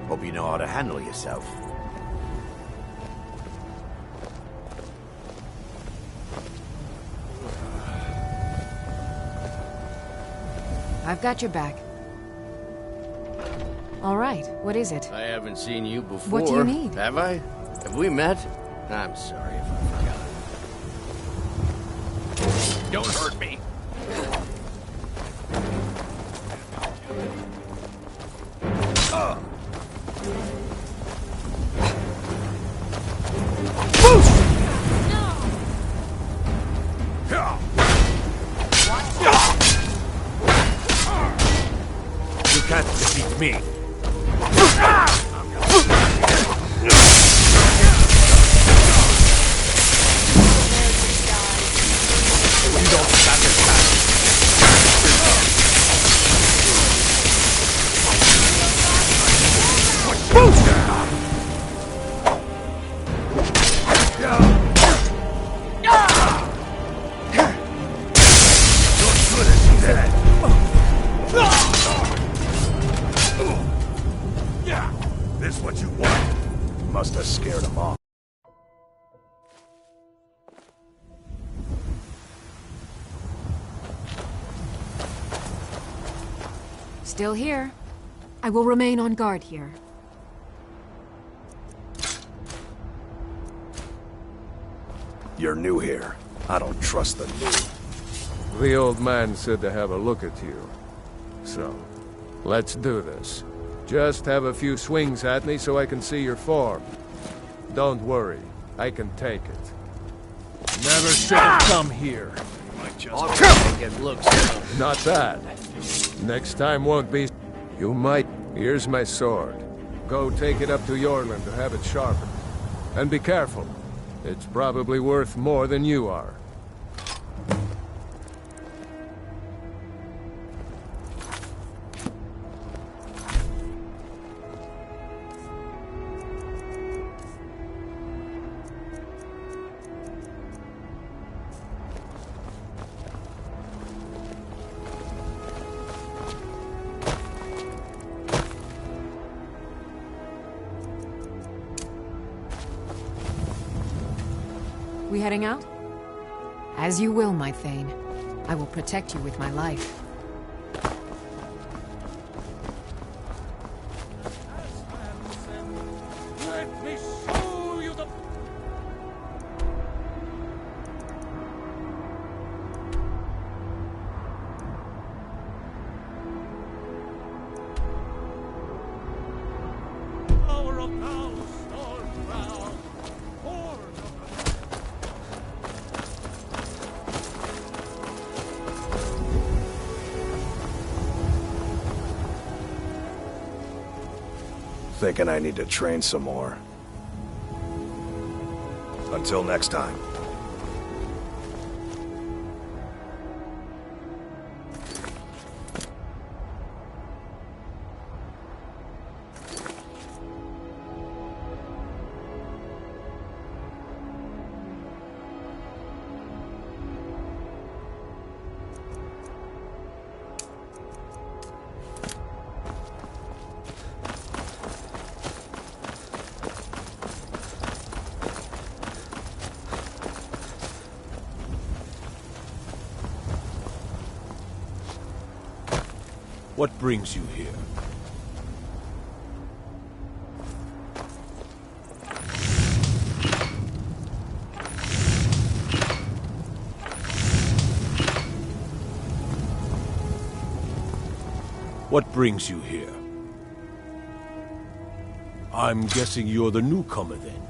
Hope you know how to handle yourself. I've got your back. All right, what is it? I haven't seen you before. What do you need? Have I? Have we met? I'm sorry if I forgot. Don't hurt me. You can't defeat me. You don't stand a This what you want? Must have scared him off. Still here. I will remain on guard here. You're new here. I don't trust the new. The old man said to have a look at you. So, let's do this. Just have a few swings at me so I can see your form. Don't worry, I can take it. Never should have come here. It looks. Not that. Next time won't be... You might... Here's my sword. Go take it up to Yorland to have it sharpened. And be careful. It's probably worth more than you are. We heading out? As you will, my Thane. I will protect you with my life. Let me show you the... Power of now, storm proud. Thinking I need to train some more. Until next time. What brings you here? What brings you here? I'm guessing you're the newcomer then.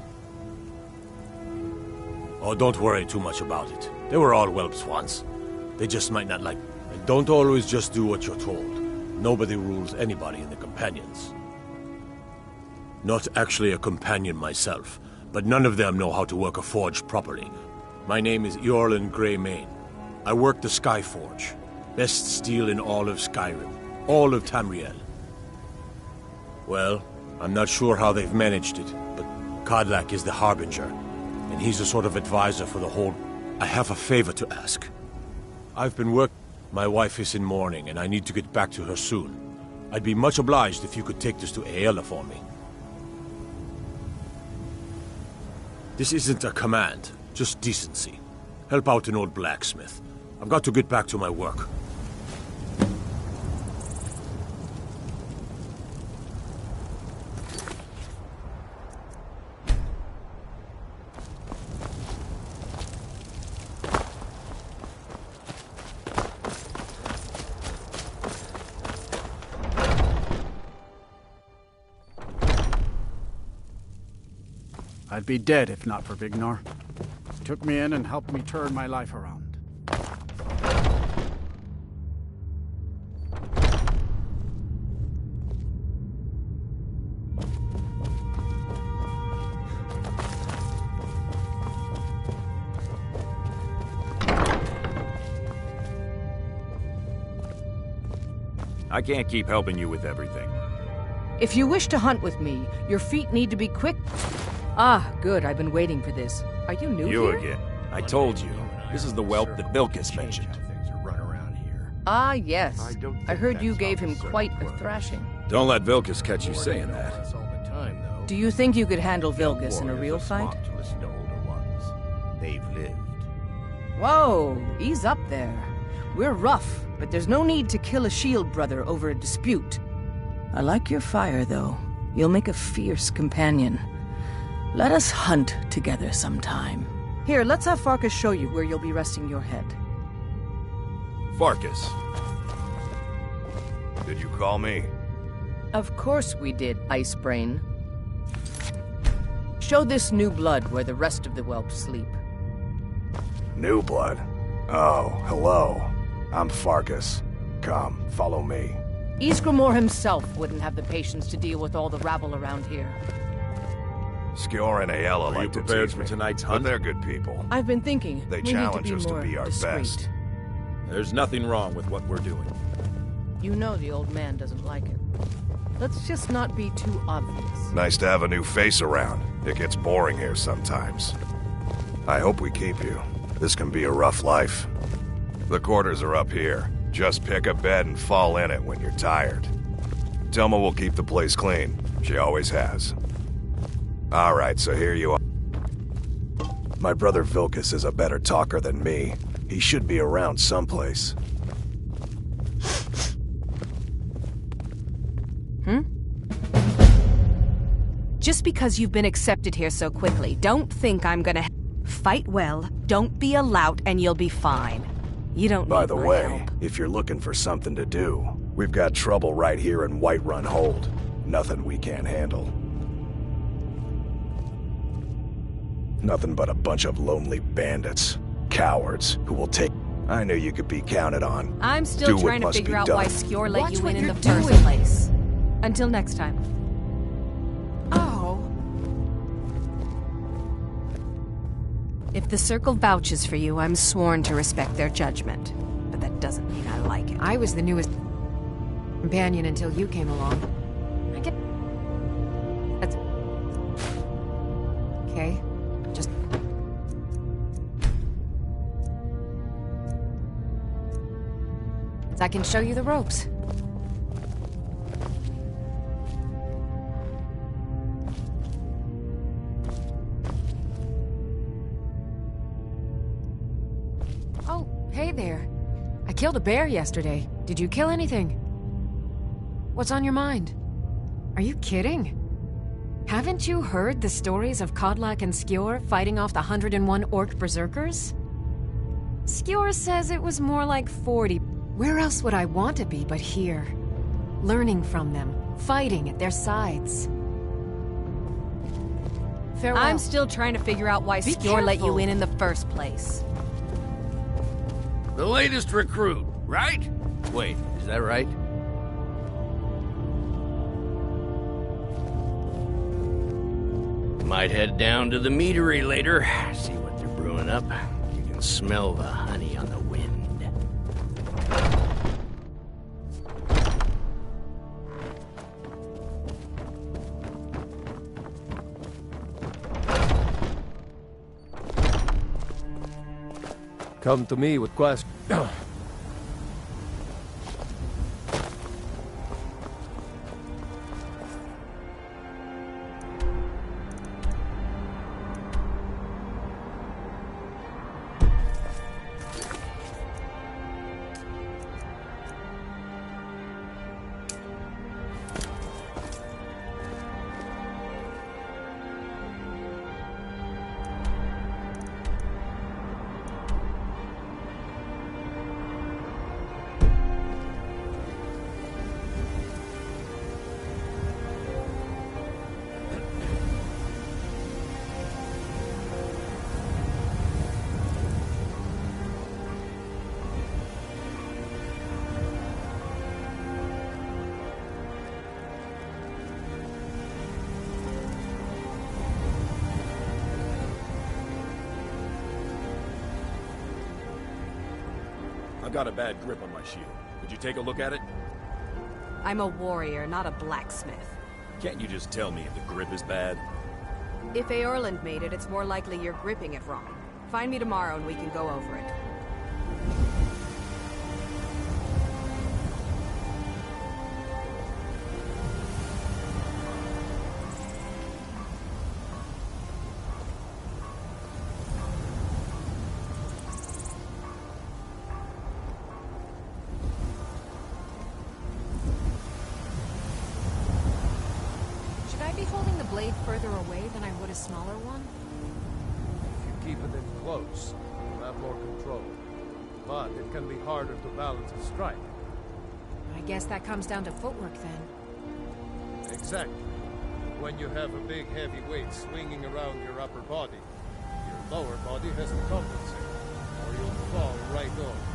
Oh, don't worry too much about it. They were all whelps once. They just might not like... And don't always just do what you're told. Nobody rules anybody in the companions. Not actually a companion myself, but none of them know how to work a forge properly. My name is Eorlund Greymane. I work the Skyforge. Best steel in all of Skyrim. All of Tamriel. Well, I'm not sure how they've managed it, but Kodlak is the Harbinger, and he's a sort of advisor for the whole... I have a favor to ask. I've been working... My wife is in mourning, and I need to get back to her soon. I'd be much obliged if you could take this to Aela for me. This isn't a command, just decency. Help out an old blacksmith. I've got to get back to my work. I'd be dead if not for Vignar. He took me in and helped me turn my life around. I can't keep helping you with everything. If you wish to hunt with me, your feet need to be quick. Ah, good. I've been waiting for this. Are you new You here? again. I told you. This is the whelp that Vilkas mentioned. Ah, yes. I heard you gave him quite a thrashing. Don't let Vilkas catch you saying that. Do you think you could handle Vilkas in a real fight? They've lived. Whoa, ease up there. We're rough, but there's no need to kill a shield brother over a dispute. I like your fire, though. You'll make a fierce companion. Let us hunt together sometime. Here, let's have Farkas show you where you'll be resting your head. Farkas. Did you call me? Of course we did, Icebrain. Show this new blood where the rest of the whelps sleep. New blood? Oh, hello. I'm Farkas. Come, follow me. Ysgramor himself wouldn't have the patience to deal with all the rabble around here. Skjor and Aela like to prepared tease for me, tonight's but hunt? they're good people. I've been thinking They we challenge need us to to be be more our discreet. best. There's nothing wrong with what we're doing. You know the old man doesn't like it. Let's just not be too obvious. Nice to have a new face around. It gets boring here sometimes. I hope we keep you. This can be a rough life. The quarters are up here. Just pick a bed and fall in it when you're tired. Telma will keep the place clean. She always has. All right, so here you are. My brother Vilkas is a better talker than me. He should be around someplace. Just because you've been accepted here so quickly, don't think I'm gonna... Fight well, don't be a lout, and you'll be fine. You don't By need the my way, help. if you're looking for something to do, we've got trouble right here in Whiterun Hold. Nothing we can't handle. Nothing but a bunch of lonely bandits. Cowards who will take... I knew you could be counted on. I'm still Do what trying to must figure be out done. why Skjor let Watch you what in you're the first doing. place. Until next time. Oh. If the Circle vouches for you, I'm sworn to respect their judgment. But that doesn't mean I like it. I was the newest companion until you came along. I get... That's... Okay. Just... I can show you the ropes. Oh, hey there. I killed a bear yesterday. Did you kill anything? What's on your mind? Are you kidding? Haven't you heard the stories of Kodlak and Skjor fighting off the 101 orc berserkers? Skjor says it was more like 40. Where else would I want to be but here? Learning from them, fighting at their sides. Farewell. I'm still trying to figure out why Be Skjor let you careful. in the first place. The latest recruit, right? Wait, is that right? Might head down to the meadery later, see what they're brewing up. You can smell the honey on the wind. Come to me with questions. I've got a bad grip on my shield. Could you take a look at it? I'm a warrior, not a blacksmith. Can't you just tell me if the grip is bad? If Eorland made it, it's more likely you're gripping it wrong. Find me tomorrow and we can go over it. Further away than I would a smaller one? If you keep it in close, you'll have more control. But it can be harder to balance a strike. I guess that comes down to footwork then. Exactly. When you have a big heavy weight swinging around your upper body, your lower body has to compensate, or you'll fall right over.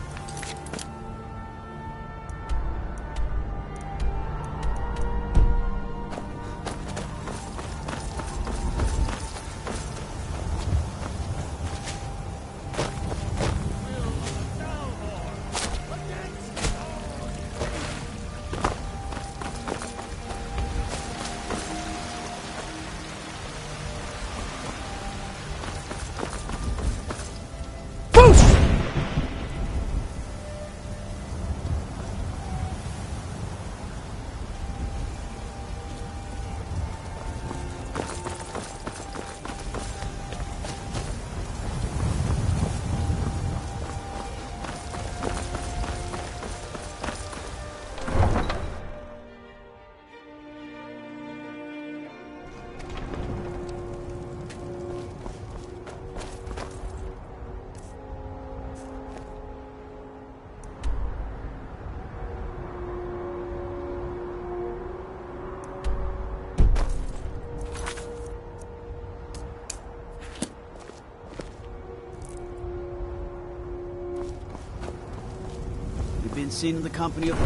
Been seen in the company of...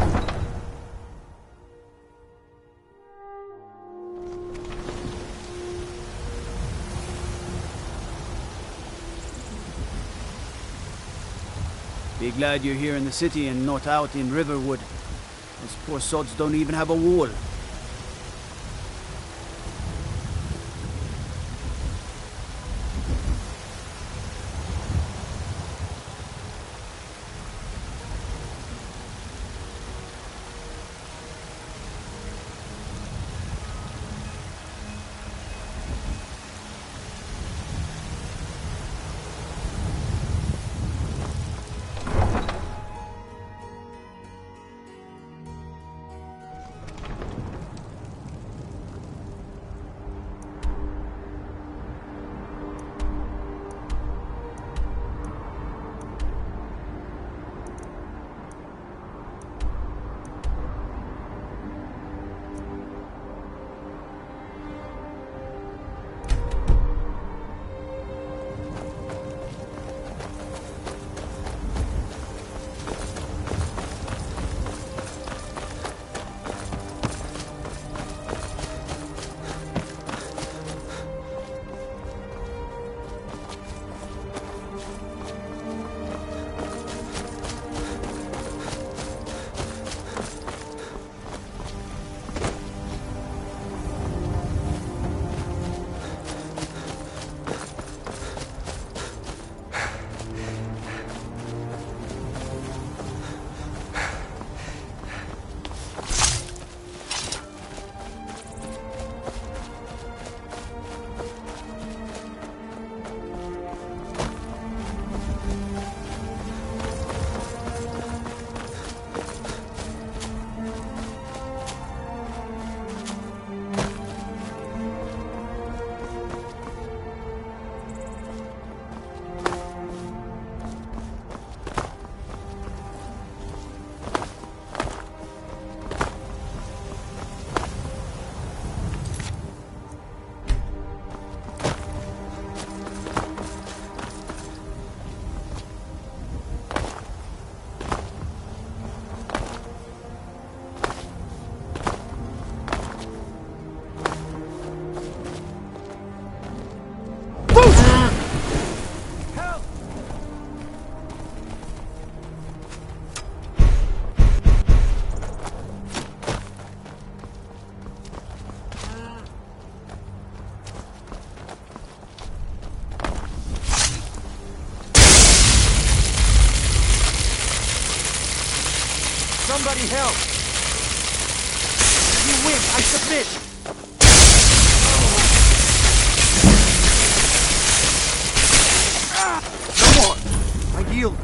Be glad you're here in the city and not out in Riverwood. Those poor sods don't even have a wall. Somebody help! You win! I submit! No more! I yield!